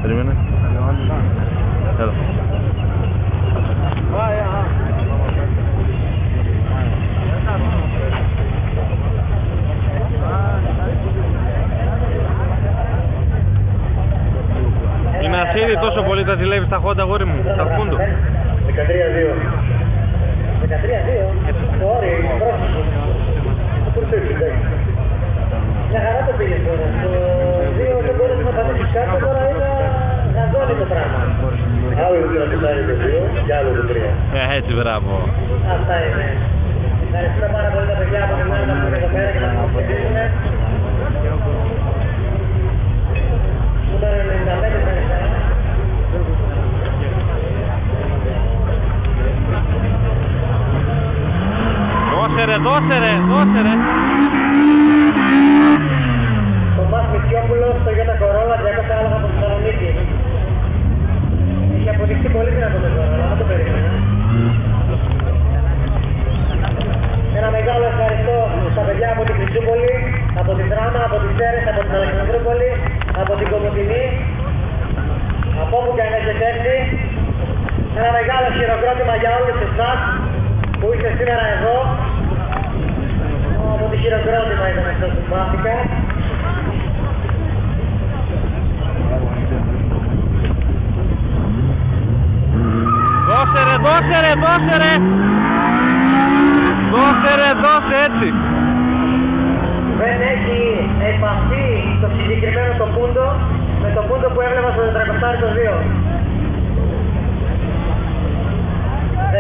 Περίμενε. Έλα. Είναι ασύρι τόσο πολύ τα ζηλεύεις τα Honda, αγόρι μου, τα Fundo. 13-2. 13-2. Το όριο είναι πρόσωπο. Μια χαρά το πήγες τώρα. Στο 2 δεν μπορείς να πατήσεις κάτω, τώρα είναι γαζόλι το πράγμα. Άλλο το 2 και άλλο το 3. Έτσι, μπράβο. Αυτά είναι. Ευχαριστούμε πάρα πολύ τα παιδιά από την άλλη που είναι εδώ πέρα και να μας βοηθήσουν. Νούμερο 95 θα είναι. Δώσε ρε. Το Μάς Μητσιόπουλος στο Ιώτα Κορόλα 200 άλογα από τη Θεσσαλονίκη. Είχε αποδειχθεί πολύ δυνατό το ζώο, αλλά δεν το περίμενα. Ένα μεγάλο ευχαριστώ στα παιδιά από την Χρυσούπολη, από την Δράμα, από τις Σέρες, από την Αλεξανδρούπολη, από την Κομωτινή, από όπου και αν έχετε έρθει. Ένα μεγάλο χειροκρότημα για όλους εσάς που είστε σήμερα εδώ. Από τη χειροκρότημα ήταν αυτό που μάθηκα. Δώσε έτσι. Δεν έχει επαφή το συγκεκριμένο το Fundo με το Fundo που έβλεπα στο 402. 13-3-5